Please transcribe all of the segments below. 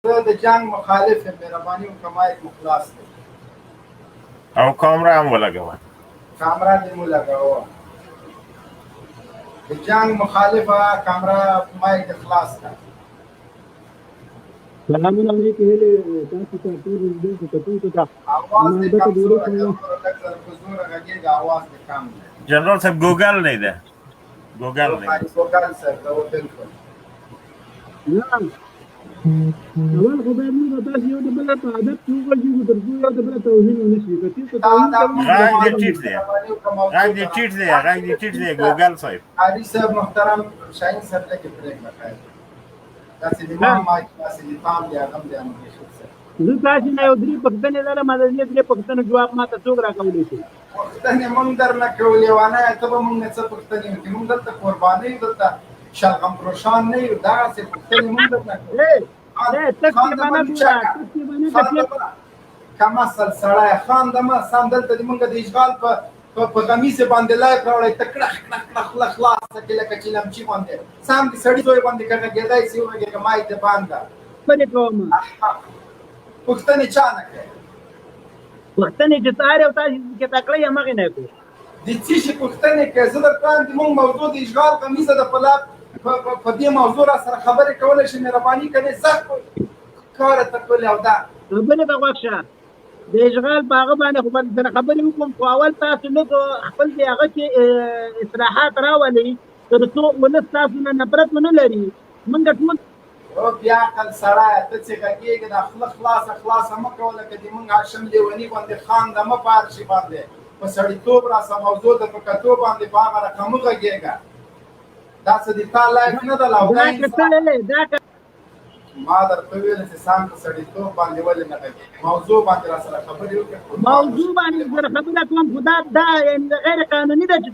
زه د جنګ مخالف یم، مهرباني وکړه مایک مو خلاص کړئ او کامره هم ولګوه. کامره دې مو لګوه. د جنګ مخالفه کامره مایک دې خلاص کړه. سلامونه علیکم تاسو ته ټول دې کتونکو ته اواز دې کمزور دی، لږ په زوره غږېږي، اواز دې کم دی. جنرال صاحب ګوګل نه ده، ګوګل نه ده. ګوګل صاحب ته وبلکل اول خو باید موږ تاسو یو د بل په عادت کې وګورئ تر څو یو د بل توهین ونه شي. غږ دې ټیټ دی، غږ دې ټیټ دی ګوګل صاحب. علي صاحب محترم شاهین صاحب ته کې پرېږده خیر داسې د ما مایک داسې د پام دی هغه هم دی نو زه تاسو نه یو درې پوښتنې لرم، د دې درې پوښتنو جواب ماته څوک راکولی شي؟ پوښتنې موږ درنه کولې وانه ته به موږ نه څه پوښتنې وکړي. موږ دلته قرباني یو، دلته شلغم فروشان نه یو، دغسې پوښتنې موږ درنه کوو. کمسل سړی خان دمه سم دلته د موږ د اشغال په غمیزې باندې لایف راوړی ته کړخ کړخ کړخ خوله خلاصه کړې لکه چیلمچي باندې سم د سړي زوی باندې که غږېدی سي وغږېږه ما یې ته بانده پوښتنې چا نه کوې؟ پوښتنې چې سهار یو تاسو کې تکړه یم هغې نه کوو. د څه شي پوښتنې کوې؟ زه درته وایم د موږ موضوع د اشغال غمیزه ده په دې موضوع را سره خبرې کولی شي. مهرباني کوې سخت کاره ته کولې او دا خبرې ته غوږ شه. د اشغال په هغه باندې خو سره خبرې وکړم، خو اول تاسو لږ خپل د هغه کې اصلاحات راولئ تر څو ولس تاسو نه نفرت ونه لري. موږ ټول بیا عقل سړی ته چې غږېږي دا خوله خلاصه مه کوه لکه د موږ هاشم لیوني باندې خانده مه په هر شي باندې په سړیتوب راسه موضوع ده په کتو باندې په هغه رقم مه غږېږه. داسې د تا لایف نه ده ما درته ویل چې سم په سړیتوب باندې ولې نه غږېږي. موضوع باندې را سره خبرې وکړې. موضوع باندې سره خبره کوم خو دا یعنې غیر قانوني ده چې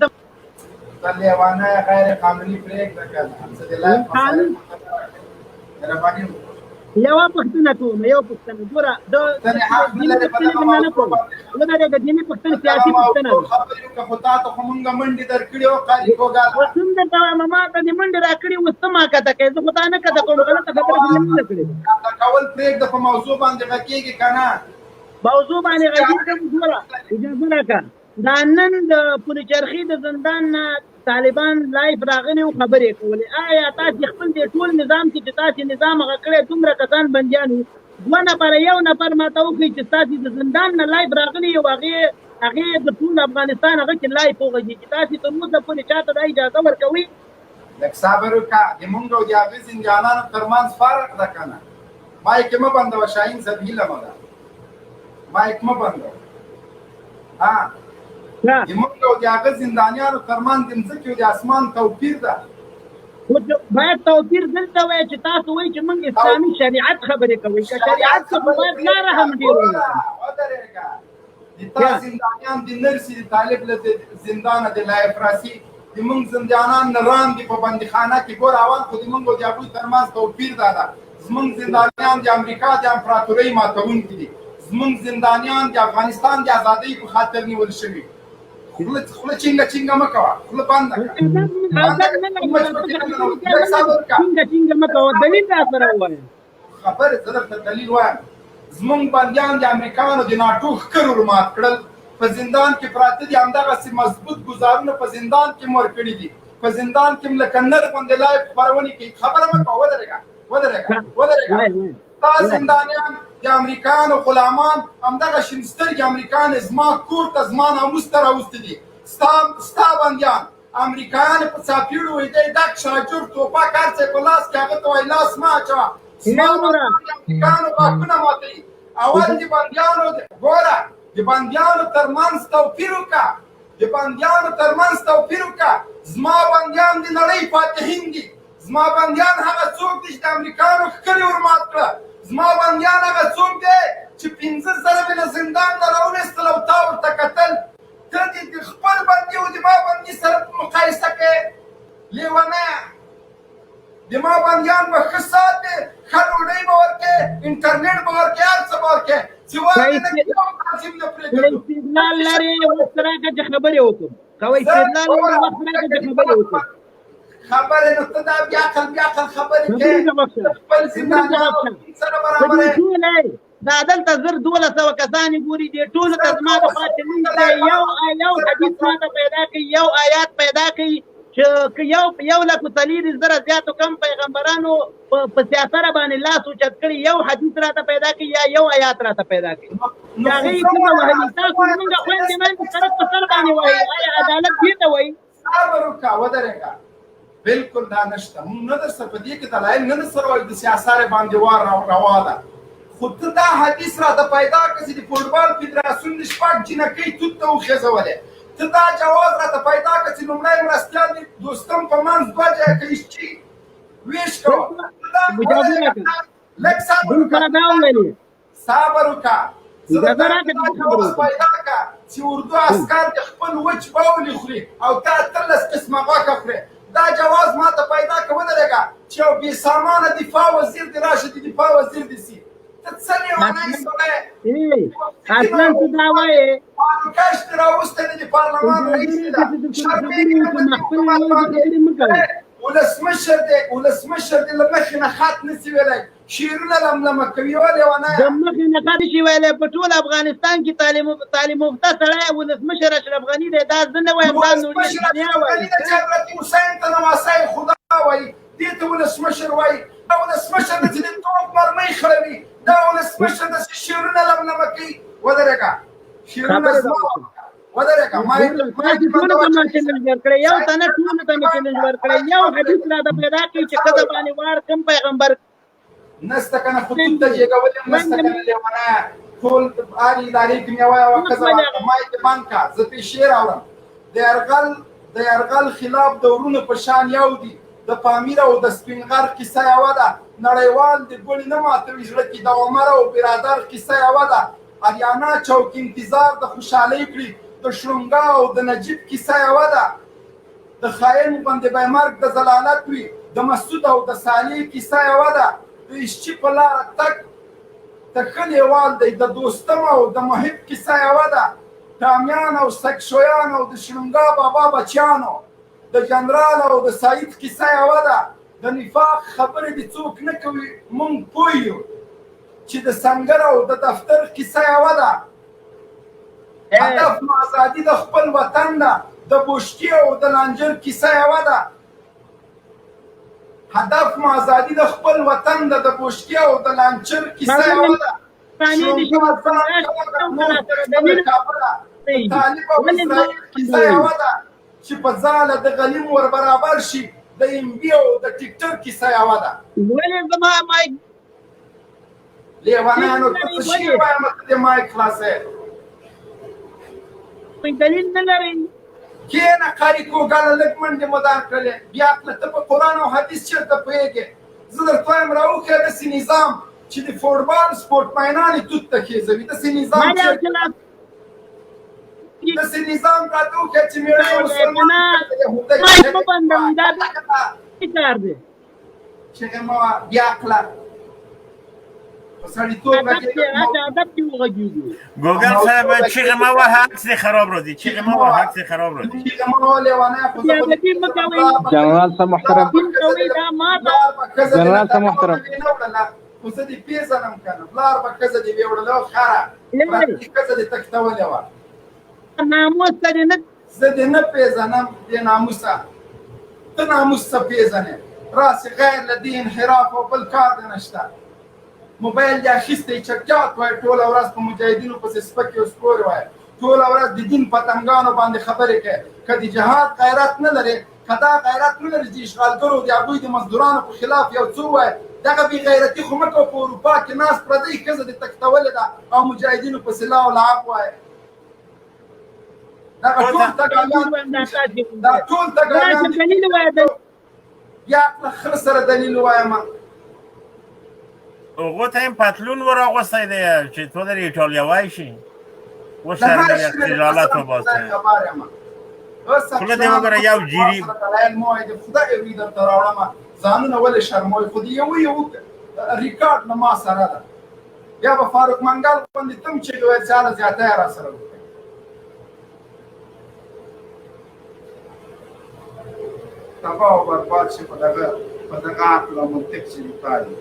ته لیوانه غیر قانوني پرېږده که څه د لایف مهرباني وکړه. یوه پوښتنه کوم، یو پوښتنه ګوره ودرېږه. دیني پوښتنه سیاسي پوښتنه ده. خبرې وکړه خو تا ته خو مونږ منډې درکړې وه قاري ګوګل. اوس هم درته وایم ما ته دې منډې راکړې اوس ته ما کته کوې. زه خو تا نه کته کوم، غلطه خبره خو مې نه کړې. کته کول پرېږده په موضوع باندې غږېږي که نه موضوع باندې غږېږم. ګوره اجازه راکړه، دا نن د پلچرخي د زندان نه طالبان لایف راغلي وو خبرې کولې. آیا تاسې خپل دې ټول نظام کې چې تاسې نظام هغه کړی دومره کسان بندیان وو، دوه نفره یو نفر ماته وښایي چې تاسې د زندان نه لایف راغلي یو هغې د ټول افغانستان هغه کې لایف وغږي چې تاسې تر اوسه پورې چا ته دا اجازه ورکوئ؟ لږ صبر وکړه. د مونږ او د هغې زندانانو ترمنځ فرق ده که نه. مایک مه بندوه شاهین صاحب، هیله مه ده مایک مه بندوه. د موږ او د هغه زندانیانو ترمنځ د مځکې او د اسمان توپیر ده. باید توپیر دلته وایي چې تاسو وایي چې موږ اسلامي شریعت خبرې کوئ. که شریعت څخه باید لاره هم ډېر ودرېږه. د تا زندانیان د نرسي د طالب له زندانه د لایف راسي د موږ زندانیان نه راندي په بندیخانه کې. ګوره اول خو د موږ او د هغوی ترمنځ توپیر دا ده. زموږ زندانیان د امریکا د امپراتورۍ ماتونکي دي. زموږ زندانیان د افغانستان د ازادۍ په خاطر نیول شوي. خوله چینګه مه کوه، خوله بنده کړه. چینګه مه کوه، دلیل را سره ووایه. خبرې زه درته دلیل وایم. زموږ بندیان د امریکایانو د ناټو ښکر ورمات کړل، په زندان کې پراته دي. همدغسې مضبوط ګزارونه په زندان کې مور کړي دي. په زندان کې لکه نر غوندې لایف خپرونې کوي. خبره مه کوه، ودرېږه. تا زندانیان د امریکایانو غلامان همدغه شین سترګې امریکایان زما کور ته زما ناموس ته راوستي دي. ستا بندیان امریکایان په څاپیړو ویده ډک شاجور توپک هر څه په لاس کې هغه ته وایي لاس مه اچوه. زما امریکایانو غاښونه ماتوي. اول د بندیانو ګوره د بندیانو ترمنځ توپیر وکړه. زما بندیان د نړۍ فاتحین دي. زما بندیان هغه څوک دي چې د امریکایانو ښکرې ورمات کړه. زما بندیان هغه څوک دی چې 15 ځله مې له زندان نه راوویستل او تا ورته کتل. ته د خپل بندي او د ما بندي سره مقایسه کوې. لیونیه د ما بندیان به ښه سات دی، ښه ډوډۍ به ورکوې، انټرنېټ به ورکوې، هر څه به ورکوې. چې واقع نه استدلال لرې وخت راکړه چې خبرې وکړو. که استدلال لرې وخت راکړه چې خبرې وکړو. خبرې نو ته دا بیا عقل خبرې خبرې کوې ته بخښه. خپل زندانیانو سره په برابر دې یې. ټول دا دلته 1200 کسان ګوري دې ټول ته زما د پاتې نه یو حدیث ماته پیدا کوي یو آیات پیدا کوي چې یو لک څلور زره زیاتو کم پیغمبرانو په سیاست باندې لاس اوچت کړي یو حدیث راته پیدا کوي یا یو آیات راته پیدا کوي دا هغې کومه وهلي تاسو زمونږ خویندې مېندې سړک په سر باندې وایي آیا عدالت دې ته وایي صبر وکړه ودرېږه بالکل دا نشته موږ نه درسره په دې کې دلایل نه درسره وایو د سیاست باندې وار روا ده خو ته دا حدیث راته پیدا کړه چې د فوټبال فدراسیون د شپږ جینکۍ توت ته وخېځولې ته دا جواز راته پیدا کړه چې لومړی مرستیال د دوستم په منځ 2 ځایه کې ایسچي ویش کوه لږ صبر وکړه صبر وکړه جواز پیدا کړه چې اردو عسکر د خپل وچ باولې خوري او تا 13 قسمه غوښه خوري دا جواز ماته پیدا کړه ودرېږه چې یو بې سامانه دفاع وزیر دې راشه د دفاع وزیر دې سي ته څه لیونی سړی اصلا ته دا وایې فاروقش دې راوستی د پارلمان رئیس ده ولسمشر دې له مخې نه خط نسي ویلی شعرونه لملمه کوي یوه لیونی د مخې نه خط شي ویلی په ټول افغانستان کې تعلیم یافته سړی ولسمشر اشرف غني دی دا زه نه وایم دا نوري دنیا وایي حضرت حسین ته نواسی خدا وایي دې ته ولسمشر وایي دا ولسمشر ده چې د توپ مرمۍ خړوي دا ولسمشر ده چې شعرونه لملمه کوي ودرېږه شعرونه زما ودرېږه تاسې ټولو ته ما چیلنج ورکړی یو ته نه ټولو ته مې چیلنج ورکړی یو حدیث راته پیدا کړي چې ښځه باندې وار کوم پیغمبر نسته کنه خو توت ته جېږولې هم نسته کنه لیونیه ټول هر ادارې کې مې وایه ښځه مایک بند کړه زه پې شعر اورم د یرغل خلاف د ورونو په شان یو دي د پامیر او د سپین غر کیسه یوه ده نړیوال د ګوړې نه ماتوي زړه کې د عمر او برادر کیسه یوه ده اریانا چوک انتظار د خوشحالۍ کړي د شرنګا او د نجیب کیسه یوه ده د خاین باندې بیمرګ د ضلالت وي د مسعود او د صالح کیسه یوه ده د ایشچي په لاره تک د ښه لیوال دی د دوستم او د محب کیسه یوه ده ټامیان او سکشویان او د شرنګا بابا بچیانو د جنرال او د سعید کیسه یوه ده د نفاق خبرې دې څوک نه کوي مونږ پوه یو چې د سنګر او د دفتر کیسه یوه ده هدف مو ازادي د خپل وطن ده د بوشکي او د لانجر کیسه یوه ده هدف مو ازادي د خپل وطن ده د بوشکي او د لانجر کیسه یوه ده طالب او اسرائیل کیسه یوه ده چې په ځاله د غلیم ور برابر شي د ام بي او د ټیک ټاک کیسه یوه ده ولې زما مایک لیونیانو ته څه شي وایم ته دې مایک خلاصې دلیل نه لري کښېنه قاري کوږله لږ منډې مو دار کړلې بیا کله ته په قرآن او حدیث چېرته پوهېږې زه درته وایم راوښیه داسې نظام چې د فوټبال سپورټمینان یې توت ته خېځوي داسې نظام داسې نظام راته وښیه چې مېړه چغې مه وه بیا کړه په سړیتوب گوگل صاحب چیغه ما و حق سے خراب رو دی چیغه ما و حق سے خراب رو دی جنرال صاحب محترم جنرال صاحب محترم خو زه دې پېژنم که نه پلار به ښځه دې ویوړله خره ښځه دې تښتولې وه ناموس ته دې نه زه دې نه پېژنم دې ناموسه ته ناموس څه پېژنې راسې غیر له دې انحراف او بل کار دې نشته موبایل دې اخیستی چکچات وایي ټوله ورځ په مجاهدینو پسې سپکې او سپورې وایي ټوله ورځ د دین پتنګانو باندې خبرې کوي که د جهاد غیرت نه لرې که دا غیرت نه لري چې اشغالګرو د هغوی د مزدورانو په خلاف یو څه ووایي دغه بې غیرتي خو مه کوه په اروپا کې ناست پردۍ ښځه دې تښتولې ده او مجاهدینو پسې لا او لعب وایي دغه ټول تګایان بیا خره سره دلیل ووایم هغو ته هم پتلون ور اغوستی دی چې تو در ایټالیا شي اوس سره اختلالات وباسه خوله دې وګوره یو جیري خدای وي درته راوړمه ځانونه ولې شرموئ خو د یو ریکارډ نه ما سره ده بیا به فاروق منګل باندې تم چغې وایي چې هله زیاتی را سره وکړئ تباه او برباد شي په دغه عقل او منطق چې وکړي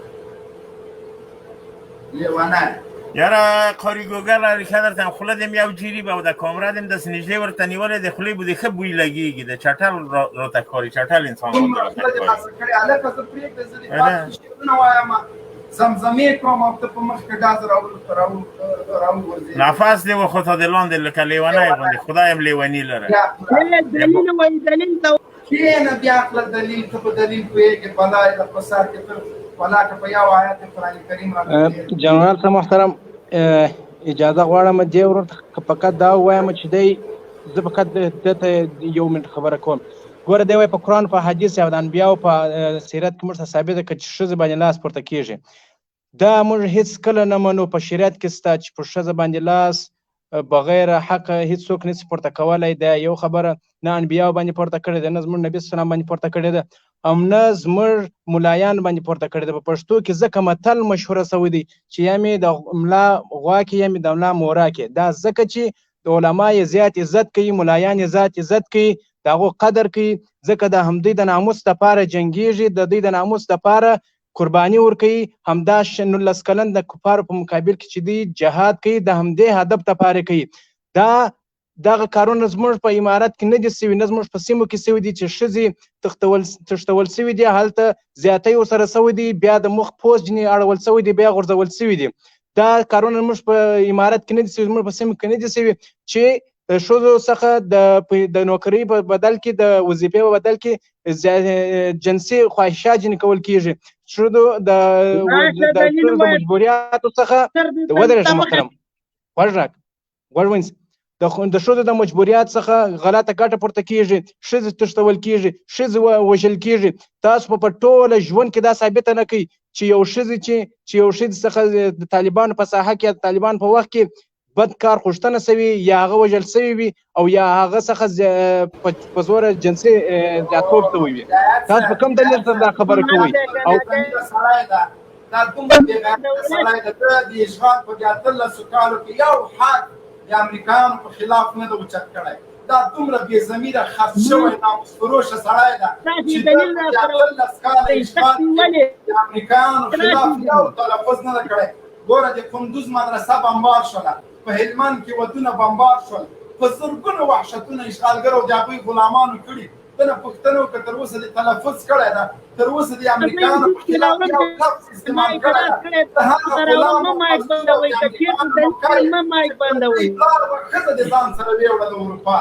لیوانه یاره قاری گوگل ریشه درتم خوله دیم یو جیری با و در کامره دیم دست نجده ورطه نیوله ده خوله بودی خب بوی لگیگی ده چطل را تکاری چطل انسان را تکاری زمزمه کوم او ته په مخ کې داز راو ورځي نفس دی و خود دلان دل لکه لیوانه باندې خدایم لیوانی لره دلیل وای دلیل دا کینه بیا خپل دلیل ته په دلیل کوي کې بلای د فساد کې تر ولا که په یو آیت قرآن کریم راغلی جنرال صاحب محترم اجازه غواړم دې ورته فقط دا وایم چې دی زه فقط دته یو منټ خبره کوم ګوره دی وای په قرآن په حدیث او د انبیاو په سیرت کې موږ ته ثابته ده که ښځې باندې لاس پورته کېږي دا موږ هېڅ کله نه منو په شریعت کې سته چې په ښځه باندې لاس بغیر حق هېڅوک نشي پورته کولی دا یو خبره نه انبیاو باندې پورته کړې ده نه زموږ نبي صلی الله علیه وسلم باندې پورته کړې ده او نه زموږ ملایان باندې پورته کړې ده په پښتو کې ځکه متل مشهوره سوی دی چې یا مې د ملا غوا کې یا مې د ملا مورا کې دا ځکه چې د علما یې زیات عزت کوي ملایان یې زیات عزت کوي د هغو قدر کوي ځکه د همدوی د ناموس دپاره جنګېږي د دوی د ناموس دپاره قرباني ورکوي همدا 19 کلن د کفارو په مقابل کې چې دوی جهاد کوي د همدې هدف دپاره کوي دغه کارونه زموږ په امارت کې نه دي سوي نه زموږ په سیمو کې سوي دي چې ښځې تښتول سوي دي هلته زیاتی ورسره سوي دي بیا د مخ پوست ځینې اړول سوي دي بیا غورځول سوي دي دا کارونه زموږ په امارت کې نه دي سوي زموږ په سیمو کې نه دي سوي چې ښځو څخه د نوکرۍ په بدل کې د وظیفې په بدل کې جنسي خواهشات ځینې کول کېږي ښځو د مجبوریاتو څخه ودرېږه محترم غوږ راکړه غوږ ونیسه د ښځو د مجبوریات څخه غلطه ګټه پورته کېږي ښځې تښتول کېږي ښځې وژل کېږي تاسو په ټوله ژوند کې دا ثابته نه کوي چې یو ښځې څخه د طالبانو په ساحه کې د طالبانو په وخت کې بد کار غوښتنه سوي یا هغه وژل سوي وي او یا هغه څخه په زوره جنسي زیاتوب سوی وي تاسو په کوم دلیل سره دا خبره کوئ او دا دومره بېغیرته سړی ده د اشغال په 18 کالو کې یو حق د امریکایانو په خلاف نه ده اوچت کړی دا دومره بې ضمیره خرڅ شوی ناموس فروشه سړی ده چې د 18 کاله اشغال کې د امریکایانو خلاف یو تلفظ نه ده کړی ګوره د کندوز مدرسه بمبار شوله په هلمند کې ودونه بمبار شول په زرګونو وحشتونه اشغالګرو د هغوی غلامانو کړي دنه پوښتنه وکړه تر اوسه د تلفظ کړی ده تر اوسه د امریکایانو په خلاف یو لفظ استعمال کړی ده د هغه غلام ښځه د ځان سره ویوړه د اروپا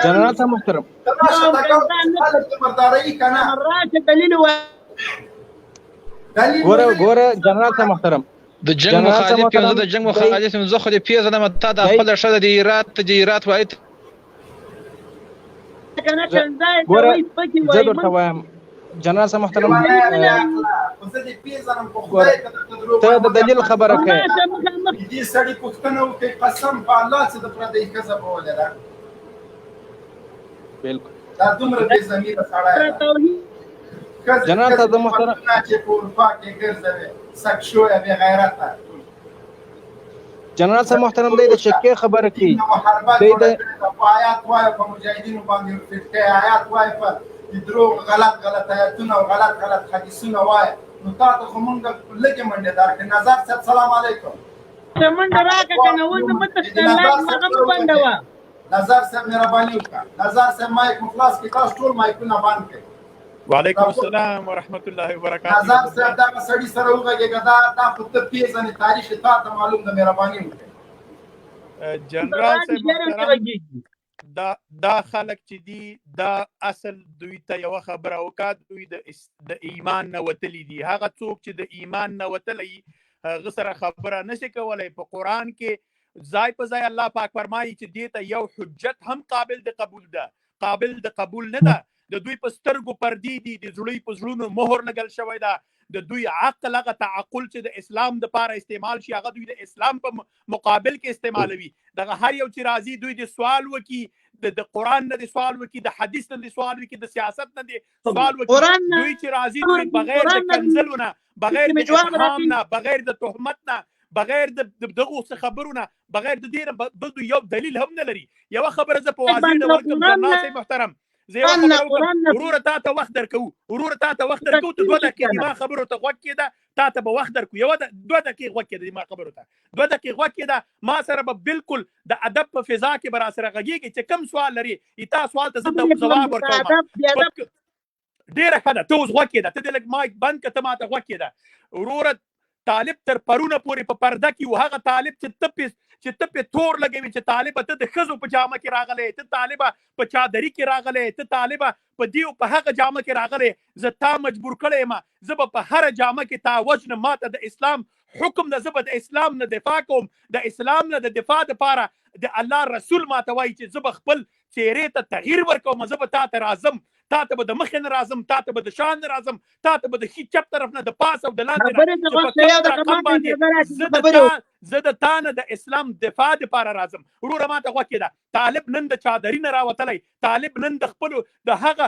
جنرال صاحب محترم برداري که نه ګوره جنرال صاحب محترم د جنگ مخالف یم زه د جنگ مخالف یم زه خو دې پیژنم تا د خپله ښځه د هرات واحد ګوره زه درته وایم جنرال صاحب محترم ته د دلیل خبره کوې دې سړي پوښتنه وکړئ قسم په الله چې د پردۍ ښځه به ولېده بالکل دا دومره بې ضمیره سړی ده جنرال صاحب محترم چې په اروپا کې ګرځوي سک شویه بې غیرته جنرال صاحب محترم دی د شکې خبره کوي دی د آیات وایي په مجاهدینو باندې فټکۍ آیات وایي په دروغ غلط آیاتونه او غلط حدیثونه وایي نو تا ته خو مونږ لږې منډې درکړې نظر صاحب سلام علیکم منډه راکړه که نه اوس مه تښته لایف هغه مه بندوه نظر صاحب مهرباني وکړه نظر صاحب مایک مو خلاص کړئ تاسو ټول مایکونه بند کړئ وعلیکم السلام ورحمت الله وبرکاته نظر صاحب دغه سړي سره وغږېږه دا خو ته پېژنې تاریخ تا ته معلوم ده مهرباني وکړئ جنرال صاحب محترم دا خلک چې دي دا اصل دوی ته یوه خبره وکړه دوی د ایمان نه وتلي دي هغه څوک چې د ایمان نه وتلی هغه سره خبره نشي کولی په قرآن کې ځای په ځای الله پاک فرمایي چې دې ته یو حجت هم قابل د قبول نه ده د دوی په سترګو پردې دي د زړوی په زړونو مهر لګل شوی ده د دوی عقل هغه تعقل چې د اسلام دپاره استعمال شي هغه دوی د اسلام په مقابل کې استعمالوي دغه هر یو چې راځي دوی د سوال وکړي د قرآن نه د سوال وکړي د حدیث نه د سوال وکړي د سیاست نه د سوال وکړي دوی چې راځي دوی بغیر د کنځلو نه بغیر د اتهام نه بغیر د تهمت نه بغیر د دغو څه خبرونه بغیر د دې نه بل یو دلیل هم نه لري یوه خبره زه په واضح ډول کوم جنرال صاحب محترم زه یو خبره وکړم وروره تا ته وخت درکوو ته 2 دقیقې ما خبرو ته غوږ کېده تا ته به وخت درکو 2 دقیقې غوږ کېده ما خبرو ته 2 دقیقې غوږ کېده ما سره به بالکل د ادب په فضا کې به راسره غږېږي چې کوم سوال لري تا سوال ته زه ځواب ورکوم ډېره ښه ده ته اوس غوږ کېده ته دې لږ مایک بند کړه ته ما ته غوږ کېده وروره طالب تر پرونه پورې په پرده کې و هغه طالب چې ته پې تور لګوي چې طالبه ته د ښځو په جامه کې راغلی ته طالبه په چادري کې راغلی ته طالبه په دیو په هغه جامه کې راغلی زه تا مجبور کړی یم زه به په هره جامه کې تا وجنم ما ته د اسلام حکم ده زه به د اسلام نه دفاع کوم د اسلام نه د دفاع دپاره د الله رسول ما ته وایي چې زه به خپل څېرې ته تغییر ورکوم زه به تا ته راځم تا ته به د مخې نه راځم تا ته به د شا نه راځم تا ته به د ښي چپ طرف نه د پاس او د لاندې زه د تا نه د اسلام دفاع دپاره راځم وروره ما ته غوږ کېده طالب نن د چادري نه راوتلی طالب نن د خپلو د هغه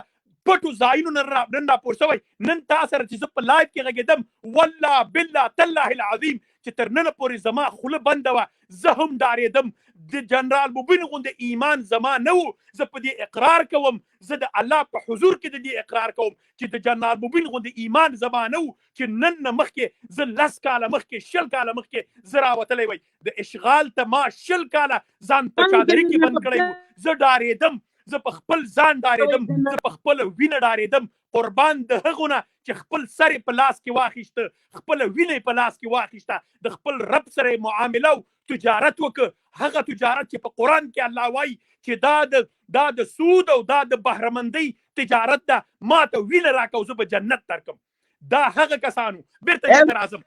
پټو ځایونو نن راپور شوی نن تا سره چې زه په لایف کې غږېدم والله بالله تالله العظیم چې تر ننه پورې زما خوله بنده وه زه هم ډارېدم د جنرال مبین غوندې ایمان زما نه و زه په دې اقرار کوم زه د الله په حضور کې د دې اقرار کوم چې د جنرال مبین غوندې ایمان زما نه و چې نن نه مخکې زه 10 کاله مخکې 20 کاله مخکې زه راوتلی وی د اشغال ته ما 20 کاله ځان په چادري کې بند کړی و زه ډارېدم زه په خپل ځان ډارېدم زه په خپل وینه ډارېدم قربان د هغو نه چې خپل سر په لاس کې واخیسته خپل وینه په لاس کې واخیسته د خپل رب سره معامله او تجارت وکړه هغه تجارت چې په قرآن کې الله وایي چې دا د سود او دا د بهرمندۍ تجارت ده ما ته وینه راکړه او زه به جنت درکړم دا هغه کسانو بیرته دې ته راځم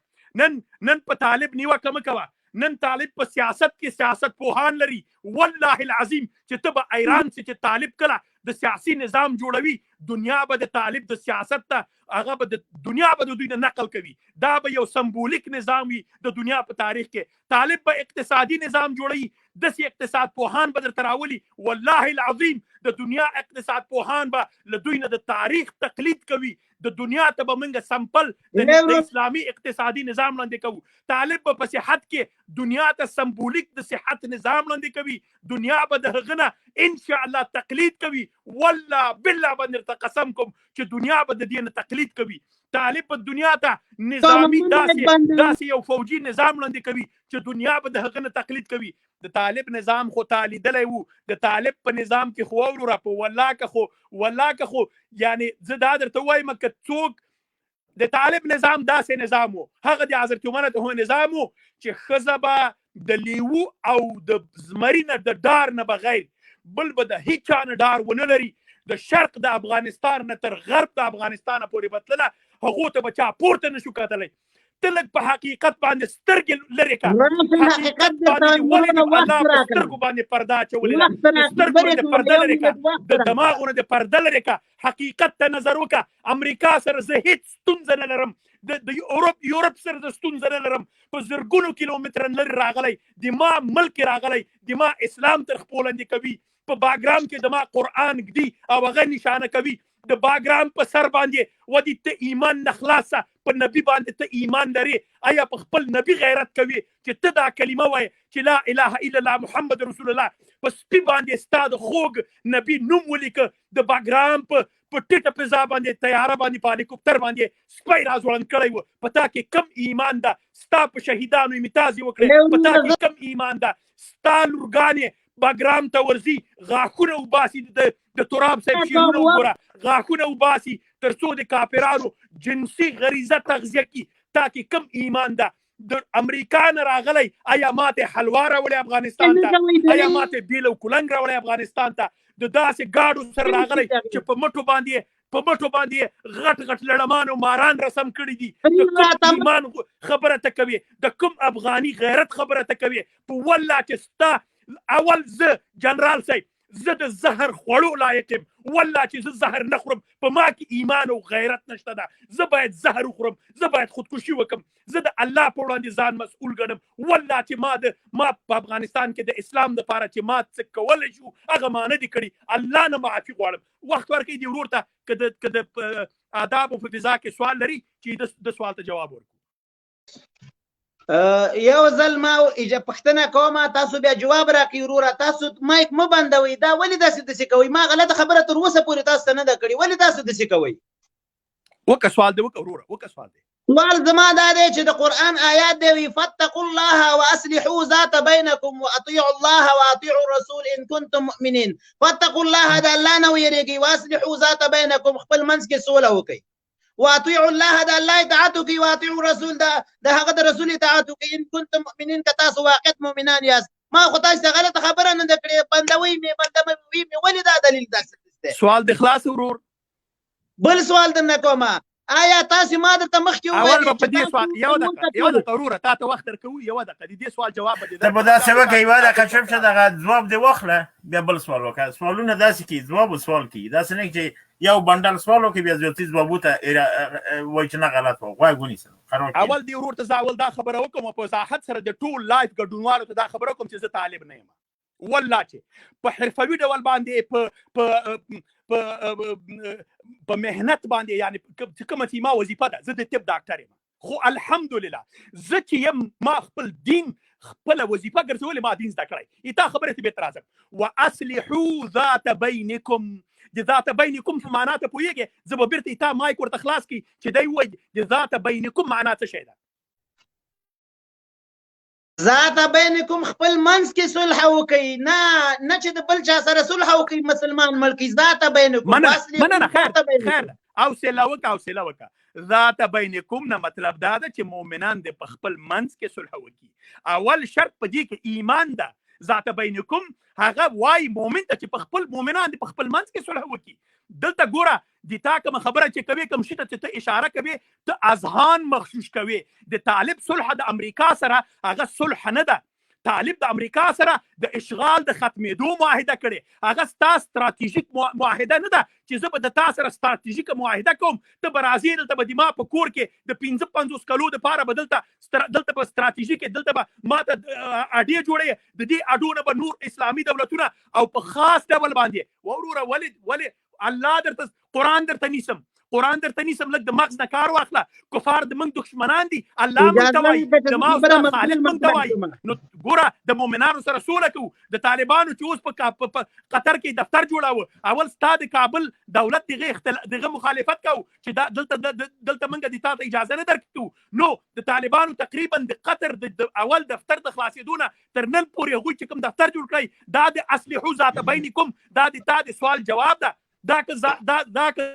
نن په طالب نیوکه مه کوه نن طالب په سیاست کې سیاست پوهان لري والله العظیم چې ته به ایران چې طالب کله د سیاسي نظام جوړوي دنیا به د طالب د سیاست ته هغه به د دنیا به د دوی نه نقل کوي دا به یو سمبولیک نظام وي د دنیا په تاریخ کې طالب به اقتصادي نظام جوړوي داسې اقتصاد پوهان به درته راولي والله العظیم د دنیا اقتصاد پوهان به له دوی نه د تاریخ تقلید کوي د دنیا ته به موږ سمپل د اسلامي اقتصادي نظام لاندې کوو طالب به په صحت کې دنیا ته سمبولیک د صحت نظام لاندې کوي دنیا به د هغه نه ان شاء الله تقلید کوي والله بالله باندې قسم کوم چې دنیا به د دې نه تقلید کوي طالب په دنیا ته نظامی داسې یو فوجي نظام لاندې کوي چې دنیا به د هغه نه تقلید کوي د طالب نظام خو تالیدلی وو د طالب په نظام کې خو وروره په والله که خو یعنی زه دا درته وایم که څوک د طالب نظام داسې نظام و هغه د حضرت عمر ته نظام و چې ښځه به د لیوو او د زمري نه د ډار نه بغیر بل به د هیچ چا نه ډار ونه لري د شرق د افغانستان نه تر غرب د افغانستان پورې بتلله هغو ته به چا پورته نشو کتلی ته لږ په حقیقت باندې سترګې لرې کړه حقیقت باندې ولې د الله په سترګو باندې پرده اچولې ده د سترګو نه د پرده لرې کړه د دماغو نه د پرده لرې کړه حقیقت ته نظر وکړه امریکا سره زه هیڅ ستونزه نه لرم د یورپ سره د ستونزه نه لرم په زرګونو کیلومتره لرې راغلی د ما ملک راغلی د ما اسلام تر خپو لاندې کوي په باګرام کې د ما قرآن ږدي او هغه نشانه کوي د باګرام په سر باندې ودی ته ایمان نه خلاصه په نبی باندې ته ایمان لري آیا په خپل نبی غیرت کوي چې ته دا کلمه وایي چې لا اله الا الله محمد رسول الله په سپي باندې ستا د خوږ نبی نوم ولیکه د باګرام په ټیټه فضا باندې تیاره باندې په هلیکوپټر باندې سپی راځوړند کړی و په تا کې کم ایمان ده ستا په شهیدانو امتیاز یې وکړې په تا کې کم ایمان ده ستا لورګانې باګرام ته ورځي غاښونه وباسي د تراب صاحب شعرونه وګوره غاښونه وباسي تر څو د کافرانو جنسي غریزه تغذیه کړي تا کې کم ایمان ده د امریکا نه راغلی آیا ماته حلوا راوړی افغانستان ته آیا ماته بیل او کلنګ راوړی افغانستان ته د داسې ګاډو سره راغلی چې په مټو باندې غټ لړمان او ماران رسم کړي دي د کوم ایمان خبره ته کوي د کوم افغاني غیرت خبره ته کوي په والله چې ستا اول زه جنرال صاحب زه د زهر خوړو لایق یم والله چې زه زهر نه خورم په ما کې ایمان او غیرت نشته ده زه باید زهر وخورم زه باید خودکشي وکړم زه د الله په وړاندې ځان مسؤل ګڼم والله چې ما په افغانستان کې د اسلام دپاره چې ما څه کولی شو هغه ما نه دي کړي الله نه معافي غواړم وخت ورکوي دې ورور ته که د آدابو په فضا کې سوال لري چې د سوال ته جواب ورکړو یو ځل ما پوښتنه کوم تاسو بیا جواب راکړئ وروره تاسو مایک مه بندوئ دا ولې داسې کوئ ما غلطه خبره تر اوسه پورې تاسو ته نه ده کړې ولې داسې کوئ وکه سوال دی وکه وروره وکه سوال دی سوال زما دا دی چې د قرآن آیات دی وي فاتقوا الله واصلحوا ذات بینکم واطیعوا الله واطیعوا الرسول ان کنتم مؤمنین فاتقوا الله د الله نه ویریږئ واصلحوا ذات بینکم خپل منځ کې سوله وکئ واطيعوا الله دا الله اطاعت کوي واطيعوا الرسول دا هغه د رسول اطاعت کوي ان كنتم مؤمنين کتاسو واقعت مؤمنان یاست ما خو تاسو غلط خبره نه کړې بندوي می بندوي می ولې دا دلیل داسې سوال د خلاص ورور بل سوال درنه کوم آیا تاسو ما د تمخ کې اول په دې سوال یو د ضروره تاسو وخت درکوي یو د دې سوال جواب دی ته په داسې وکه یو د کشف شه دغه جواب دی واخله بیا بل سوال وکړه سوالونه داسې کی جواب سوال کی داسې نه چې یو بندل سوالو کې بیا زیاتې ځوابونه وای چې نه غلط وو غوږ ونیسه اول دی ورور ته اول دا خبره وکم په صحت سره د ټول لایف ګډونوالو ته دا خبره کوم چې زه طالب نه یم والله چې په حرفوي ډول باندې په مهنت باندې یعنی کومه چې ما وظیفه ده زه د طب ډاکټر یم خو الحمدلله زه چې یم ما خپل دین خپل وظیفه ګرځولې ما دین زده کړی ایتا خبره ته به ترازم واصلحوا ذات بینکم د ذات بینکم په معنا ته پوهیږئ زه به بیرته ایتا مایک ورته خلاص کړي چې دی وایي د ذات بینکم معنا څه شی ده ذات بینکم خپل منځ کې صلح وکړئ نه چې د بل چا سره صلح وکړئ مسلمان ملک ذات بینکم مننه خیر حوصله وکړه ذات بینکم نه مطلب دا ده چې مؤمنان د خپل منځ کې صلح وکړي اول شرط په دې کې ایمان ده ذات بینکم هغه وای مؤمن ته چې په خپل مؤمنان د خپل منځ کې صلح وکړي دلته ګوره د تا کوم خبره چې کوي کوم شي ته اشاره کوي ته اذهان مخشوش کوي د طالب صلح د امریکا سره هغه صلح نه ده طالب د امریکا سره د اشغال د ختمېدو معاهده کړي هغه ستا ستراتیژیک معاهده نه ده چې زه به د تا سره ستراتیژیکه معاهده کوم ته به راځې دلته به د ما په کور کې د 55 کلو دپاره به دلته به ستراتیژیک دلته به ما ته اډې جوړې د دې اډو نه به نور اسلامي دولتونه او په خاص ډول باندې وروره ولې الله درته قرآن درته نیسم لږ د مغز نه کار واخله کفار د موږ دښمنان دي الله موږ ته وایي زما او ستا خالق موږ ته وایي نو ګوره د مؤمنانو سره سوله کوو د طالبانو چې اوس په قطر کې دفتر جوړاوه اول ستا د کابل دولت دغه مخالفت کوو چې دلته موږ د تا ته اجازه نه درکړو نو د طالبانو تقریبا د قطر د اول دفتر د خلاصېدو نه تر نن پورې هغوی چې کوم دفتر جوړ کړی دا د اصلحو ذات بینکم دا د تا د سوال جواب ده دا که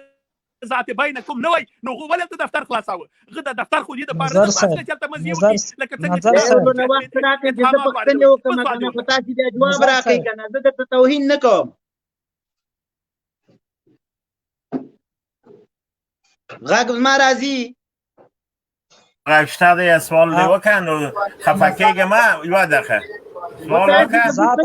ذات بینکم نه وای نو ولې ته دفتر خلاصاوه غه د دفتر خو دې د پاره نه پاتې چلته مزيو لکه څنګه چې نو وخت راکې د پښتنې وکم کنه خو تاسو دې جواب راکې کنه زه د توهین نه کوم غاګ ما راځي غاشته دې سوال دی وکړو خفکهګه ما یو دغه سوال وکړه ذات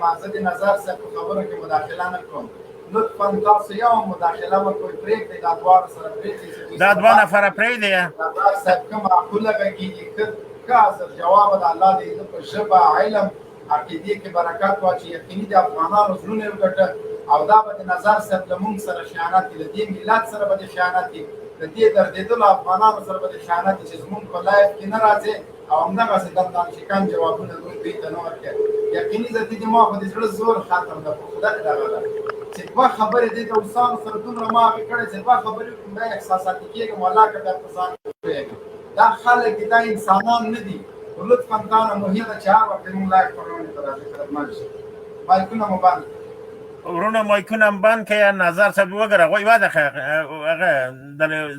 ما زه د نظر سره په خبره کې مداخله نه کوم لطفا تاسو یو مداخله وکړئ پرېږدئ دا دواړه سره پرېږدئ دا دوه نفره پرېږدئ صاحب که معقوله غږېږي که حاضر جواب د الله د په ژبه علم عقیدې کې برکت واچي یقیني د افغانانو زړونه یې وګټه او دا به د نظر صاحب له مونږ سره خیانت وي له دې ملت سره به د خیانت وي د دې دردېدلو افغانانو سره به د خیانت وي چې زمونږ په لایف کې نه راځي او همدغسې دلته شکان جوابونه دوی ته نه ورکوي یقیني زه دې ما خو د زړه زور ختم ده خو خدای دغه ده چې دوه خبرې دې د اوسانو سره دومره ما هغې کړی چې دوه خبرې کوم دا احساساتي کېږم والله که بیا په ځان پوهېږم دا خلک دي دا انسانان نه دي خو لطفا دا نه مهمه ده چې هر وخت زموږ لایق پروانې ته راشي خدمت شي مایکونه مو بند ورونه مایکونه هم بند که نظر صاحب وګوره وایي واده هغه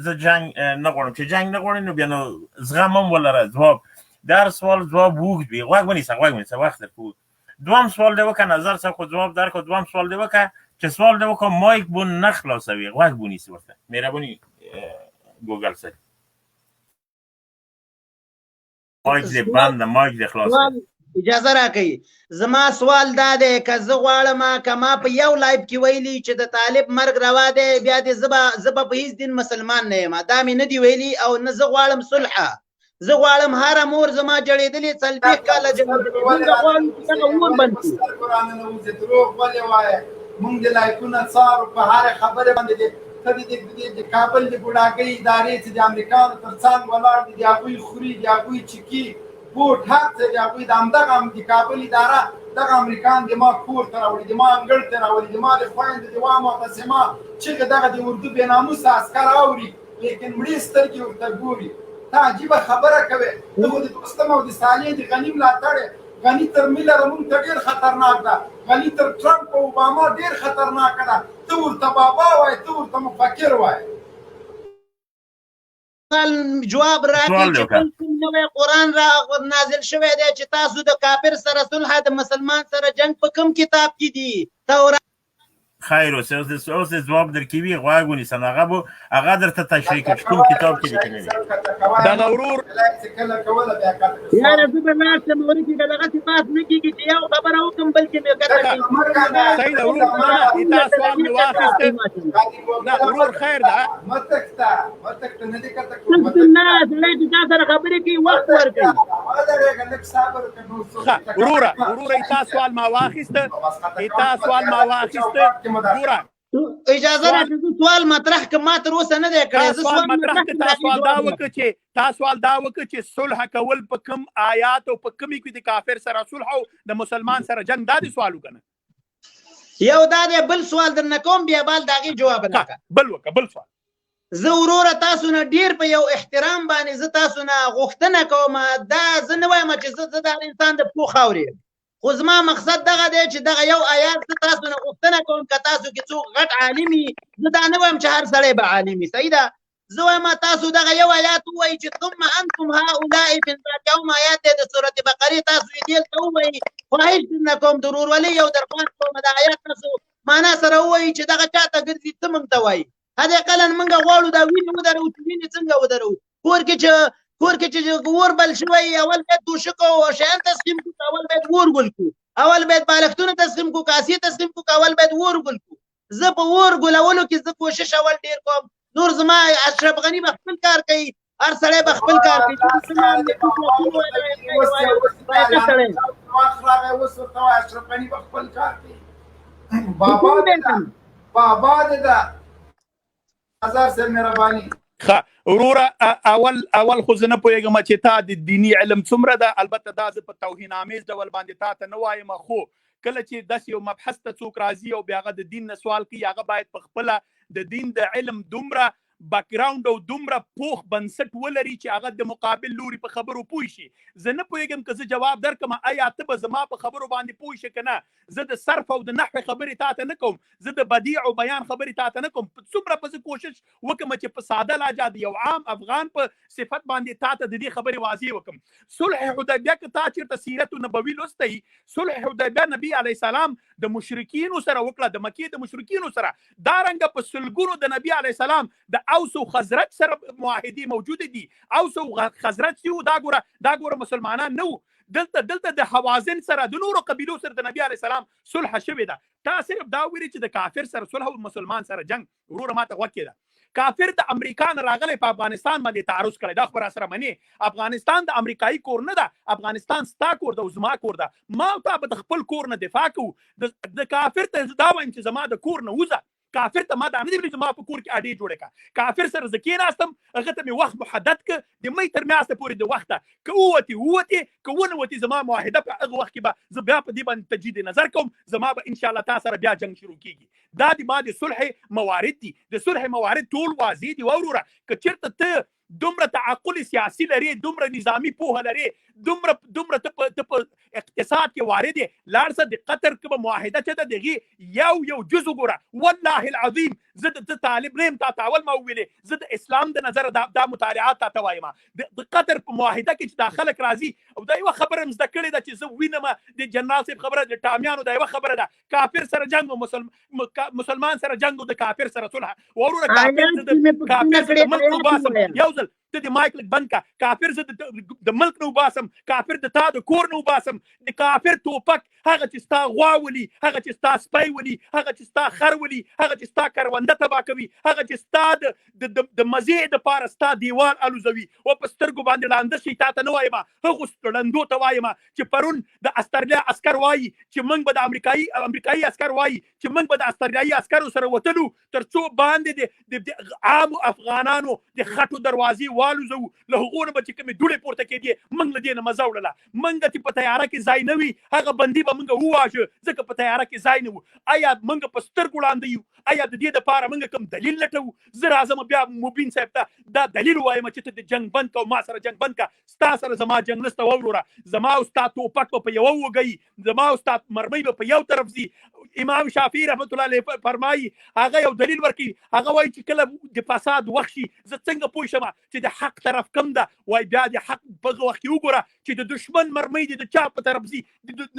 زه جنګ نه غواړم چې جنګ نه غواړې نو بیا نو زغم هم ولره ځواب در سوال جواب وګد وي غوږ ونیسه وخت درکو دوام سوال دی وکړه نظر صاحب خو جواب درکړه دوام سوال دی وکړه چې سوال دی وکړه مایک بو نه خلاصوي غوږ ونیسه ورته مهرباني ګوګل سره مایک دې بند مایک دې خلاص اجازه راکړئ زما سوال دا دی که زه غواړم که ما په یو لایف کې ویلي چې د طالب مرګ روا دی بیا دې زه به په هیڅ دین مسلمان نه یم دا مې نه دي ویلي او نه زه غواړم صلحه زه غواړم هره مور زما جړېدلې 40 کاله قرآن نه وځي دروغ ولې وایې مونږ د لایکونه څارو په هرې خبرې باندې ته د کابل د ګوډاګۍ ادارې چې د امریکایانو تر څنګ ولاړ دي، د هغوی خوري، د هغوی چکي بوټ هر څه د هغوی د همدغه د کابل اداره دغه امریکایان د ما کور ته راوړي، د ما انګړ ته راوړي، د ما د خویندو د وا معتصمه چغې دغه د اردو بې ناموسه عسکر اوري، لیکن مړې سترګې ورته ګوري. ته عجیبه خبره کوې، ته خو د دوستم او د صالح د غني ملاتړ یې. غني تر میلر موږ ته ډېر خطرناک ده، غني تر ټرمپ او اوباما ډېر خطرناکه ده. ته ورته بابا وایې، ته ورته مفکر وایې. جواب راکړي چې کوم نوی قرآن را نازل شوی دی چې تاسو د کافر سره صلح د مسلمان سره جنگ په کوم کتاب کې دي؟ تورات. خیر اوس ځواب درکوي، غوږ ونیسه، هغه درته تشریح کړي چې کوم کتاب کې لیکلي دي. دغه ورور یاره زه به لاړ شم ورکې که دغسې بحث نه کېږي چې یو خبره وکړم بلکې مې ګټه کوي. صحیح ده ورور، نه تا سوال مې واخیسته. نه ورور خیر ده، مه تښته، مه تښته، نه دې کته تښتم نه، سړی چې چا سره خبرې کوي وخت ورکوي. ودرېږه، لږ صبر وکړه. وروره تا سوال ما واخیسته، تا سوال ما واخیسته. وروره اجازه راکړه زه سوال مطرح کړم، ما تر اوسه نه دی کړی. زه سوال مطرح کړم، تا سوال دا وکړه چې صلح کول په کوم آیات او په کومې کې د کافر سره صلح او د مسلمان سره جنگ، دا دې سوال وکړه. یو دا دی، بل سوال درنه کوم، بیا بال د هغې جواب نه کړه. بل وکړه، بل سوال. زه وروره تاسو نه ډېر په یو احترام باندې زه تاسو نه غوښتنه کوم، دا زه نه وایم چې زه د انسان د پښو خاورې یم، خو زما مقصد دغه دی چې دغه یو آیات زه تاسو نه غوښتنه کوم که تاسو کې څوک غټ عالم وي، زه دا نه وایم چې هر سړی به عالم وي، صحیح ده. زه وایم تاسو دغه یو آیات ووایي چې ثم انتم هؤلاء فی الذات، کوم آیات دی د سورة بقرې، تاسو یې دلته ووایي. خواهش درنه کوم د ورورولۍ یو درخواست کوم، د آیات تاسو معنا سره ووایي چې دغه چاته ګرځي، څه موږ ته وایي. حداقل موږ غواړو دا وینې ودرو چې وینې څنګه ودرو. کور کې چې اور بل شوی، اول باید توشک او شیان تسخیم کړو، اول باید اور ګل کړو، اول باید بالښتونه تسخیم کړو، کاسې تسخیم کړو، اول باید اور ګل کړو. زه په اور ګلولو کې زه کوشش اول ډېر کوم، نور زما اشرف غني به خپل کار کوي، هر سړی به خپل کار کوي. اشرف غني به خپل کار کوي. بابا دې ده نظر صاحب مهرباني. وروره اول خو زه نه پوهېږم چې تا د دیني علم څومره ده، البته دا زه په توهین آمیز ډول باندې تا ته نه وایم، خو کله چې داسې یو مبحث ته څوک راځي او بیا هغه د دین نه سوال کوي، هغه باید په خپله د دین د علم دومره باکګراوند او دومره پوخ بنسټ ولري چې هغه د مقابل لوري په خبرو پوه شي. زه نه پوهېږم که زه جواب درکړم آیا ته به زما په خبرو باندې پوه شي که نه. زه د صرف او د نحو خبرې تا ته نه کوم، زه د بدیع او بیان خبرې تا ته نه کوم. څومره به زه کوشش وکړم چې په ساده لهجه د یو عام افغان په صفت باندې تا ته د دې خبرې واضح وکړم. صلح حدیبیه که تا چېرته سیرت نبوي لوستی، صلح حدیبیه نبي علیه السلام د مشرکینو سره وکړه، د مکې د مشرکینو سره. دارنګه په سلګونو د نبي علیه السلام د اوس او خزرج سره معاهدې موجوده دي. اوس او خزرج چې دا ګوره مسلمانان نه وو، دلته د حوازن سره د نورو قبیلو سره د نبی علیه السلام صلح شوې ده. تا صرف دا ویلي چې د کافر سره صلح او مسلمان سره جنگ. وروره ماته غوږ کېده، کافر د امریکا نه راغلی په افغانستان باندې تعرض کړی، دا خو به راسره منې. افغانستان د امریکایي کور نه ده، افغانستان ستا کور ده او زما کور ده. ما او تا به د خپل کور نه دفاع کوو. د کافر ته دا وایم چې زما د کور نه وځه. کافر ته ما دا نه دي ویلي چې ما په کور کې اډې جوړې کړه. کافر سره زه کېناستم، هغه ته مې وخت محدد کړه، د مۍ تر میاشتې پورې د وخته، که ووتې که ونه وتې، زما معاهده په هغه وخت کې به زه بیا په دې باندې تجدید نظر کوم، زما به انشاءالله تا سره بیا جنګ شروع کېږي. دا د ما د صلح موارد دي، د صلح موارد ټول واضح دي. وروره که چېرته ته دومره تعقل سیاسي لري، دومره نظامي پوهه لري، دومره ته په اقتصاد کې وارد یې، لاړ شه د قطر کومه معاهده چې ده د هغې یو جز وګوره. والله العظیم زه د طالب نه یم، تا ته اول ما وویلې، زه د اسلام د نظره دا مطالعات تا ته وایم. د قطر په معاهده کې چې دا خلک راځي، او دا یوه خبره مې زده کړې ده چې زه وینم د جنرال صاحب خبره، د ټامیانو دا یوه خبره ده، کافر سره جنګ او مسلمان سره جنګ او د کافر سره صلح. وروره کافر سره ملک وباسم. یو ځل ته د مایک لږ بند کا کافر زه د ملک نه وباسم کافر د تا د کور نه وباسم د کافر توپک هغه چې ستا غوا ولي هغه چې ستا سپی ولي هغه چې ستا خر ولي هغه چې ستا کرونده تباه کوي هغه چې ستا د مزې دپاره ستا دیوال الوزوي او په سترګو باندې ړانده شي تا ته نه وایم هغو ړندو ته وایم چې پرون د استرالیا عسکر وایي چې موږ به د امریکایي عسکر وایي چې موږ به د استرالیایي عسکرو سره وتلو تر څو باندې د عامو افغانانو د خټو دروازې والوزو له هغو نه به چې کومې دوړې پورته کېدې موږ له دې نه مزه وړله موږ چې په تیاره کې ځای نه وي هغه بندي به موږ وواژه ځکه په تیاره کې ځای نه وو آیا موږ په سترګو وړاندې یو آیا د دې دپاره موږ کوم دلیل لټوو زه راځم بیا مبین صاحب ته دا دلیل وایم چې ته د جنګ بند که او ما سره جنګ بند که ستا سره زما جنګ نسته ووروره زما او ستا توپک به په یوه وږی زما او ستا مرمۍ به په یو طرف ځي امام شافعي رحمت الله علیه فرمایي هغه یو دلیل ورکوي هغه وایي چې کله د فساد وخت شي زه څنګه پوه شم چې د حق طرف کم ده وایي بیا د حق په هغه وخت کې وګوره چې د دشمن مرمۍ دې د چا په طرف ځي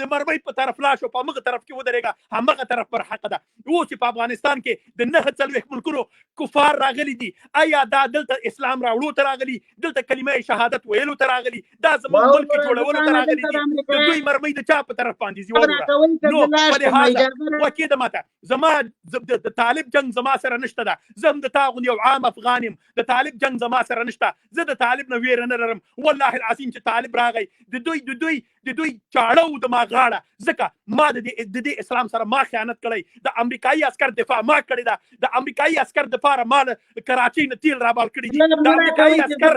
د مرمۍ په طرف لاړ شو په همغه طرف کې ودرېږه همغه طرف پر حق ده اوس چې په افغانستان کې د 9 ملکونو کفار راغلي دي آیا دا دلته اسلام راوړو ته راغلي دلته کلمه شهادت ویلو ته راغلي دا زموږ ملک جوړولو ته راغلي دي د دوی مرمۍ د چا په طرف باندې ځي وګوره نو په لحاظه وکې ماته زما د طالب جنگ زما سره نشته ده زه هم د تا غوندې یو عام افغان یم د طالب جنگ زما سره نشته زه د طالب نه ویره نه لرم والله العظیم چې طالب راغی د دوی چاړه د ما غاړه ځکه ما د دې اسلام سره ما خیانت کړی د امریکایي عسکر دفاع ما کړې ده د امریکایي عسکر دپاره ما له کراچۍ نه تیل رابال کړي دي د امریکایي عسکر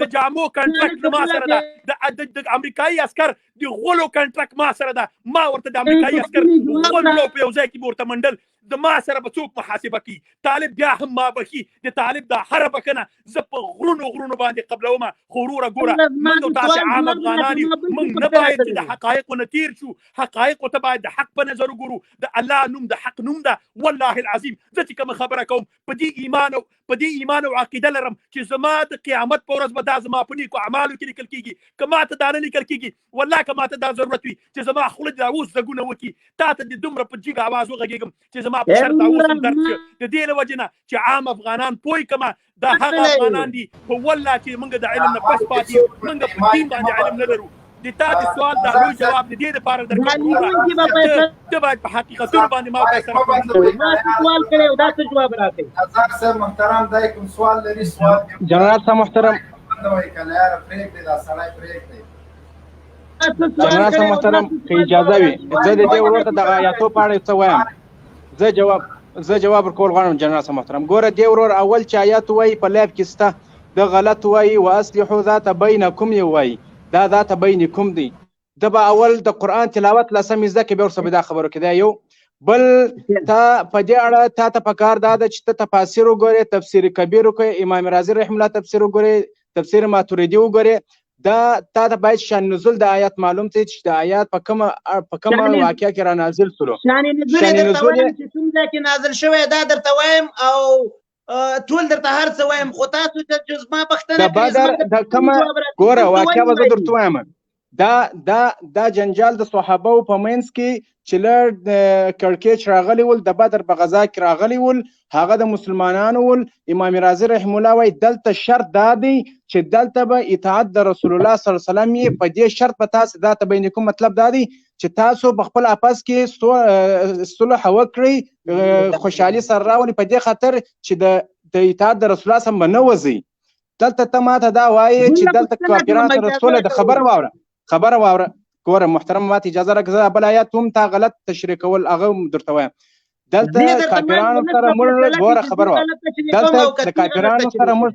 د جامو کنټرکټ ما سره ده د امریکایي عسکر د غولو کنټرکټ ما سره ده ما ورته د امریکایي عسکر غول په یو ځای کې به ورته منډل د ما سره به څوک محاسبه کوي طالب بیا هم ما بخي د طالب دا هره بکنه زه په غرونو باندې قبلومه خو وروره ګوره موږ او تاسې عام افغانان یو موږ نه باید چې د حقایقو نه تیر شو حقایقو ته باید د حق په نظر وګورو د الله نوم د حق نوم ده والله العظیم زه چې کومه خبره کوم په دې ایمان او عقیده لرم چې زما د قیامت په ورځ به دا زما په نیکو اعمالو کې لیکل کېږي که ماته دا نه لیکل کېږي والله که ماته دا ضرورت وي چې زما خوله دا اوس زګونه وکړي تا ته د دومره په جګ اواز وغږېږم چې زما په سر دا اوس هم درد شي د دې له وجې نه چې عام افغانان پوه کما دا هغه افغانان دي په والله چې موږ د علم نه بس پاتې موږ په دین باندې علم نه لرو د تا د سوال دا لوی جواب د دې لپاره درکوم ته باید په حقیقتونو باندې ما سوال کړی او دا څه جواب راکړي ازاک صاحب محترم دا کوم سوال لري سوال جنرال صاحب محترم وایي کنه یار پرېږدئ دا سړی پرېږدئ جنرال صاحب محترم که اجازه وي زه د دې ورور ته دغه آیاتو په اړه څه وایم زه جواب ورکول غواړم جنرال صاحب محترم ګوره دې ورور اول چې آیات وایي په لایف کې سته د غلط وایي واصلحو ذات بینکم یې وایي دا ذات بینکم دی د به اول د قرآن تلاوت لسم زده کې بیا ورسره دا خبرو کې دا یو بل تا په دې اړه تا ته پکار دا ده چې ته تفاسیر وګورې تفسیر کبیر وکړې امام رازي رحم الله تفسیر وګورې تفسیر ماتوریدي وګورې دا تا ته باید شان نزول د آیات معلوم ته چې د آیات په کومه واقعه کې را نازل سلو شان نزول چې څومره کې نازل شوی دا درته وایم او ټول درته هر څه وایم خو تاسو چې زما پښتنه کړئ د کومه ګوره واقعه به زه درته وایم دا جنجال د صحابه په منځ کې چې لړ کړکېچ راغلی ول د بدر په غزا کې راغلی ول هغه د مسلمانانو ول امام رازي رحم الله وایي دلته شرط دا دی چې دلته به اطاعت د رسول الله صلی الله علیه وسلم یې په دې شرط به تاسو دا ته بینکم مطلب دا دی چې تاسو په خپل اپس کې صلح وکړئ خوشحالي سره راولي په دې خاطر چې د اطاعت د رسول الله صلی الله علیه وسلم نه وځي دلته ته ماته دا وایي چې دلته کافرانو سره صلح د خبره واوره ګوره محترم ماته اجازه راکړه بل آیات هم تا غلط تشریح کول هغه درته وایم دلته کافرانو سره موږ ګوره خبر واوره دلته د کافرانو سره موږ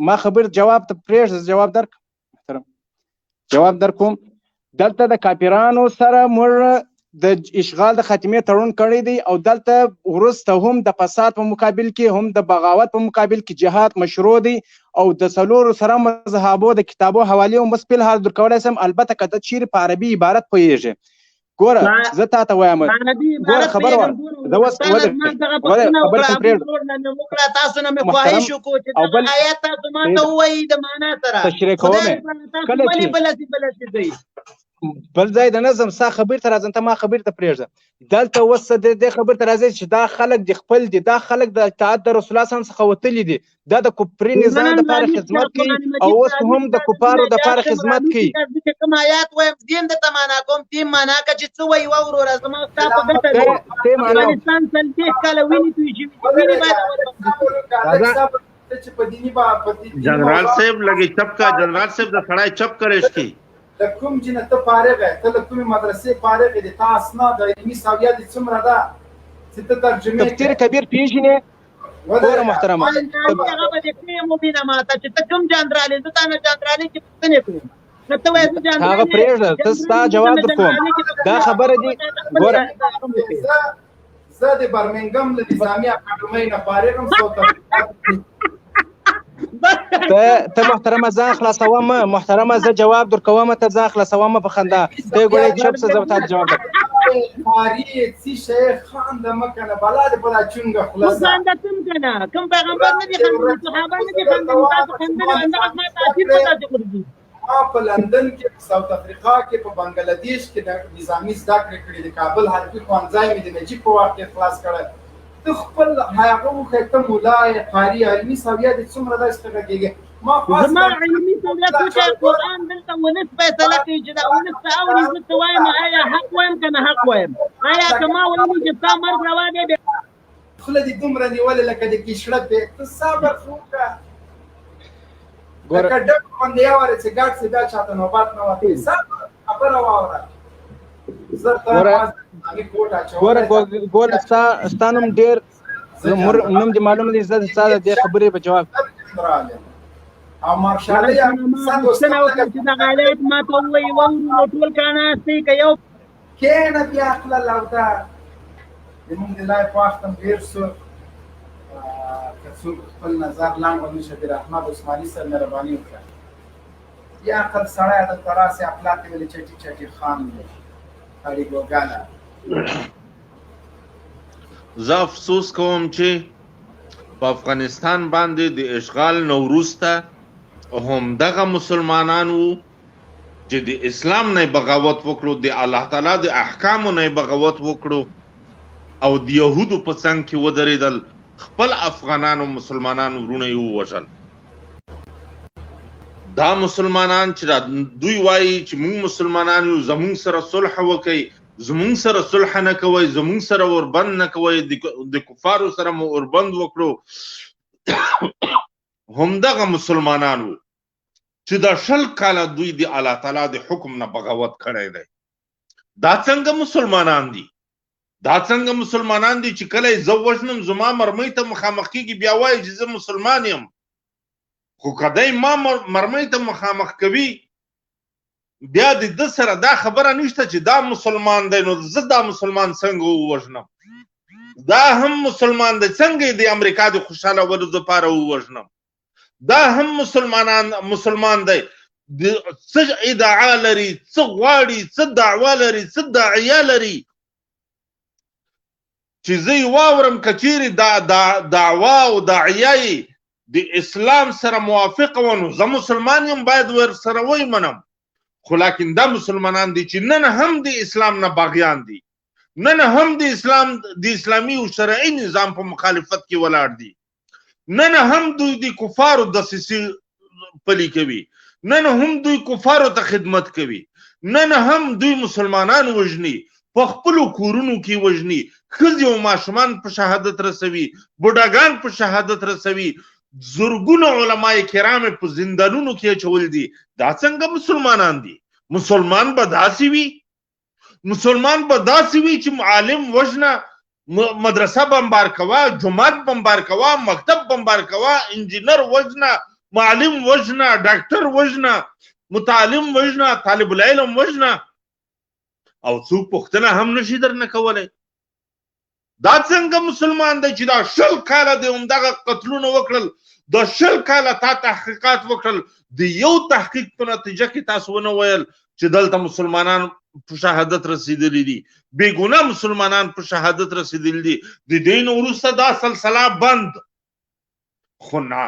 ما خبر جواب ته پرېږده جواب در کوم دلته د کافرانو سره موږ د اشغال د خاتمې تړون کړی دی او دلته وروسته هم د فساد په مقابل کې هم د بغاوت په مقابل کې جهاد مشروع دی او د څلورو سره مذهبو د کتابو حوالې هم بس په الحال درکولی سم البته که ته چیرې په عربي عبارت پوهېږې ګوره زه تا ته وایم ګوره خبر واره زه اوس خبر کوم پرېږده تاسو نه مې خواهش وکړو چې دغه آیات تاسو ما ته ووایي د معنا سره تشریح کوم کله چې بل ځای د نظم ستا خبرې ته راځم ته ما خبرې ته پرېږده دلته اوس د دې خبرې ته راځي چې دا خلک د خپل دي دا خلک د اطاعت د رسول الله صلی الله علیه وسلم څخه وتلي دي دا د کفري نظام دپاره خدمت کوي او اوس هم د کفارو دپاره خدمت کوي کوم آیات وایم دین درته معنا کوم دین معنا که چې څه وایي واوروره زما ستا په ګټه دی افغانستان 40 کاله وینې توی شوي وینې باید जनरल साहब लगे चप का जनरल साहब द खड़ा चप करे इसकी لکم جنه ته فارغ ته لکم مدرسې فارغ دي تاسو نه د علمي ساویه دي څومره ده چې ته ترجمه تفسیر کبیر پیژنې ګوره محترمه هغه به دې مبینه ماته چې ته کوم جنرال زه تا نه جنرال چې پوښتنه کوم ته وایې زه جنرال هغه پرېږده ته ستا جواب درکوم دا خبره دي ګوره زه د برمنګم له نظامي اکاډمۍ نه فارغ یم سو ته محترمه ځان خلاصوم محترمه زه جواب درکوم ته ځان خلاصوم په خندا ته ګورې چپ څه زه ته جواب درکوم فاری سی شیخ خان د مکه نه بلاد بلا چونګه خلاص خان د کوم کنه کوم پیغمبر نه دي خان صحابه نه دي خان تاسو خندل اندغه ما تاثیر پتا چې ورځي ما په لندن کې په ساوث افریقا کې په بنگلاديش کې د نظامی زده کړې کړې د کابل حربي ښوونځی مې د نجیب په وخت کې خلاص کړی ته خپل هغه وخت ته مولای قاری علمي ساویه د څومره د استګهږي ما خاص ما علمي ساویه چې قرآن دلته ونس فیصله کوي چې دا ونس اوري زه ته وایم آیا حق وایم کنه حق وایم آیا کما وایي چې تا مرګ روان دی خله دې دومره نیولې لکه د کیشړه په ته صبر وکړه ګوره کډه باندې یاوره چې ګاټ سي بیا چاته نوبات نه وته صبر خبره واوره ګوره ستانم ډېر نوم دې معلومه دي زه ستا د دې خبرې په جواب او مارشالیا څنګه وکړه چې دا غالب ما ته وایي وو ټول کاناستي که یو کېنه بیا خپله لوده زموږ د لای په وخت هم ډېر څه که څوک خپل نظر لاندې ونشي شبیر احمد عثماني صاحب مهرباني وکړه یا عقل سړی دلته راسې اخلاق یې ولې چټي چټي خان دی زه افسوس کوم چې په افغانستان باندې د اشغال نه وروسته همدغه مسلمانان وو چې د اسلام نه بغاوت وکړو د الله تعالی د احکامو نه بغاوت وکړو او د یهودو په څنګ کې ودرېدل خپل افغانانو مسلمانانو ورونه یې ووژل دا مسلمانان چې دوی وایي چې موږ مسلمانان یو زموږ سره صلح وکړي زموږ سره صلح نه کوئ زموږ سره اوربند نه کوئ د کفارو سره مو اوربند وکړو همدغه مسلمانان وو چې دا 20 کاله دوی د الله تعالی د حکم نه بغاوت کړی دی دا څنګه مسلمانان دي دا څنګه مسلمانان دي چې کله زه وژنم زما مرمۍ ته مخامخ کېږي بیا وایي چې زه مسلمان یم خو کدی ما مرمۍ ته مخامخ کوي بیا د ده سره دا خبره نشته چې دا مسلمان دی نو زه دا مسلمان څنګه ووژنم دا هم مسلمان دی څنګه د امریکا د خوشحالولو دپاره ووژنم دا هم مسلمان دی څه ادعا لري څه غواړي څه دعوا لري څه داعیه لري چې زه یې واورم که چیرې دا دعوا او داعیه د اسلام سره موافقه و نو زه مسلمان یم باید ورسره ومنم خو لکن دا مسلمانان دي چې نن هم د اسلام نه باغیان دي نن هم د اسلامي او شرعي نظام په مخالفت کې ولاړ دي نن هم دوی د کفارو دسیسې پلي کوي نن هم دوی کفارو ته خدمت کوي نن هم دوی مسلمانان وژني په خپلو کورونو کې وژني ښځې او ماشومان په شهادت رسوي بوډاګان په شهادت رسوي زرګونه علماء کرام په زندانونو کې اچول دي دا څنګه مسلمانان دي مسلمان به داسې وي مسلمان به داسې وي چې عالم وژنه مدرسه بمبار کوه جماعت بمبار کوه مکتب بمبار کوه انجینر وژنه معلم وژنه ډاکټر وژنه متعلم وژنه طالب العلم وژنه او څوک پوښتنه هم نشي درنه کولی دا څنګه مسلمان دی چې دا 20 کاله د همدغه قتلونه وکړل دا 20 کاله تا تحقیقات وکړل د یو تحقیق په نتیجه کې تاسو ونه ویل چې دلته مسلمانان په شهادت رسیدلی دي بېګناه مسلمانان په شهادت رسیدلی دي د دې نه وروسته دا سلسله بند خو نه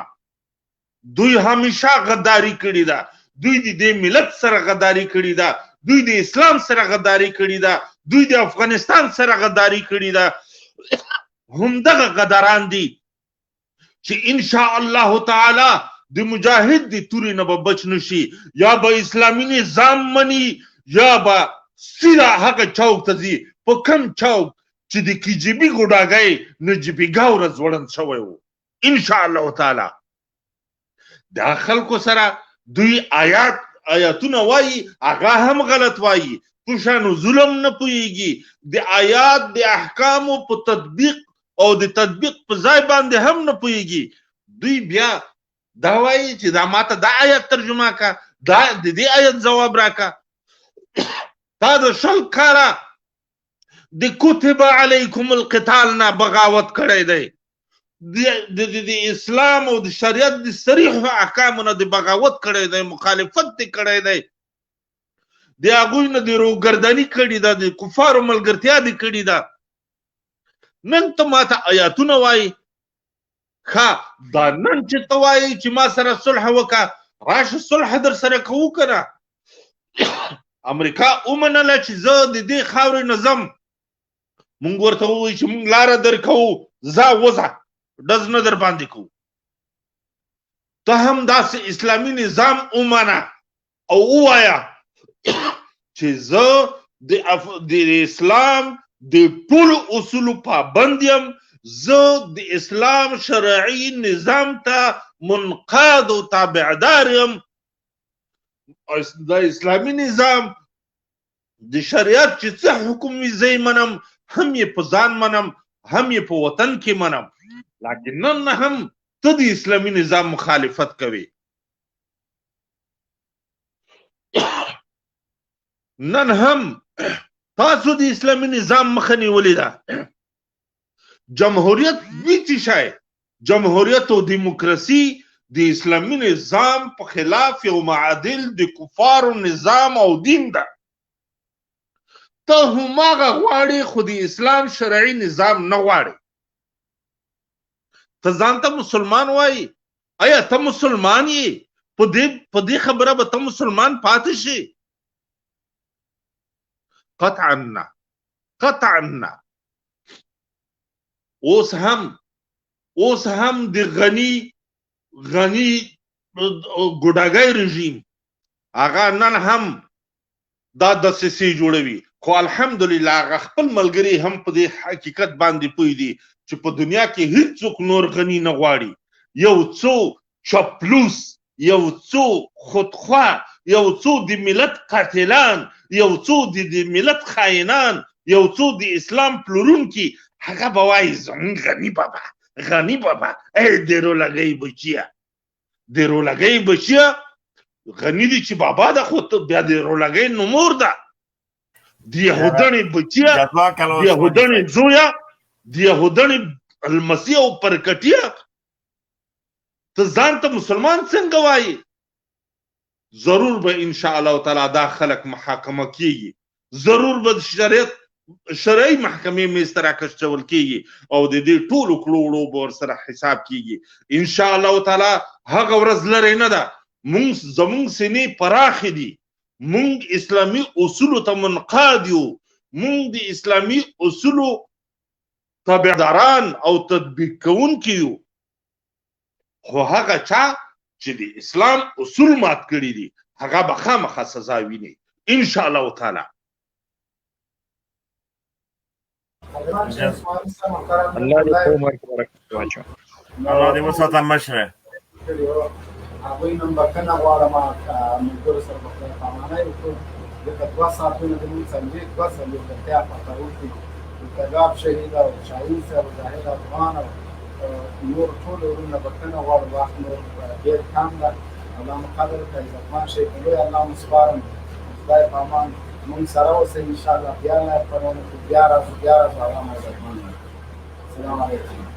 دوی همیشه غداري کړې ده دوی د دې ملت سره غداري کړې ده دوی د اسلام سره غداري کړې ده، دوی د افغانستان سره غداري کړې ده. همدغه غداران دي چې ان شاء الله تعالی د مجاهد د تورې نه به بچ نشي، یا به اسلامي نظام مني یا به سیده هغه چوک ته ځي، په کم چوک چې د KGB ګوډاګی نجیب ګاوره ځوړند شوی و. ان شاء الله تعالی دا خلکو سره دوی آیاتونه وایي، هغه هم غلط وایي، په شانو ظلم نه پوهېږي، د آیات د احکامو په تطبیق او د تطبیق په ځای باندې هم نه پوهېږي. دوی بیا دا وایي چې دا ماته دا آیت ترجمه کا، دا د دې آیت جواب راکا. تا د شل کاره د کتب علیکم القتال نه بغاوت کړی دی، د اسلام او د شریعت د صریح احکامو نه د بغاوت کړی دی، مخالفت دی کړی دی، د هغوی نه د روګرداني کړې ده، د کفارو ملګرتیا دې کړې ده. نن ته ماته آیاتونه وایي. ښه دا نن چې ته وایي چې ما سره صلح وکړه، راشه صلح در سره کوو که نه. امریکا ومنله چې زه د دې خاورې نه ځم، مونږ ورته ووایو چې مونږ لاره در کوو، ځه وځه، ډز نه در باندې کوو. ته هم داسې اسلامي نظام ومنه او ووایه چې زه د اسلام د ټولو اصولو پابند یم، زه د اسلام شرعي نظام ته منقاد او تابعدار یم. د اسلامي نظام د شریعت چې څه حکم وي زه منم، هم یې په ځان منم، هم یې په وطن کې منم. لیکن نن هم ته د اسلامي نظام مخالفت کوي. نن هم تاسو د اسلامي نظام مخه نیولې ده. جمهوریت وی څه شی؟ جمهوریت او دیموکراسي د اسلامي نظام په خلاف یو معادل د کفارو نظام او دین ده. ته هماغه غواړې خو د اسلام شرعي نظام نه غواړې. ته ځان ته مسلمان وایي. آیا ته مسلمان یې؟ په دې خبره به ته مسلمان پاتې شي؟ قطعا نه، قطعا نه. اوس هم د غني ګوډاګی رژیم هغه نن هم دا دسیسې جوړوي، خو الحمدلله هغه خپل ملګري هم په دې حقیقت باندې پوه دي چې په دنیا کې هیڅوک نور غني نه غواړي. یو څو چپلوس، یو څو خودخوا، یو څو د ملت قاتلان، یو څو د ملت خائنان، یو څو د اسلام پلورونکي، هغه به وایي زمونږ غني بابا ای د رولګۍ بچیه، د رولګۍ بچیه غني دي چې بابا ده، خو بیا د رولګۍ نومور ده، د یهودنې بچیه، د یهودنې زویه، د یهودنې المسیح او پرکټیه. ته ځان ته مسلمان څنګه وایي؟ ضرور به ان شاء الله تعالی دا خلک محاکمه کیږي، ضرور به شرعي محکمې میز ته راکشول کیږي او د دې ټولو کړوړو به ورسره حساب کیږي. ان شاء الله تعالی هغه ورځ لرې نه ده. زمونږ سینې پراخې دي، مونږ اسلامي اصولو ته منقاد یو، مونږ د اسلامي اصولو تابعداران او تطبیق کوونکي یو. خو هغه چا چې د اسلام اصول مات کړي دي هغه به خامخا سزا ویني ان شاء الله تعالی. الله دې په عمر کې برکت واچوي. الله دې وساته مشره. هغوی نن بښنه غواړم ملګرو سره به خدای پاماني وکړو. ځکه 2 ساعتونه د مونږ څلوېښت پخوونکي کباب شهید او شاهین صاحب زاهد افغان او نور ټول ورونه بښنه غواړو. وخت نور ډېر کم ده. الله مو قدر کړي، عزتمن شئ. لوی الله مو سپارم. خدای په امان مونږ سره اوسئ انشاءالله. بیا الله پرونه بیا راځو الله مو عزتمن. السلام علیکم.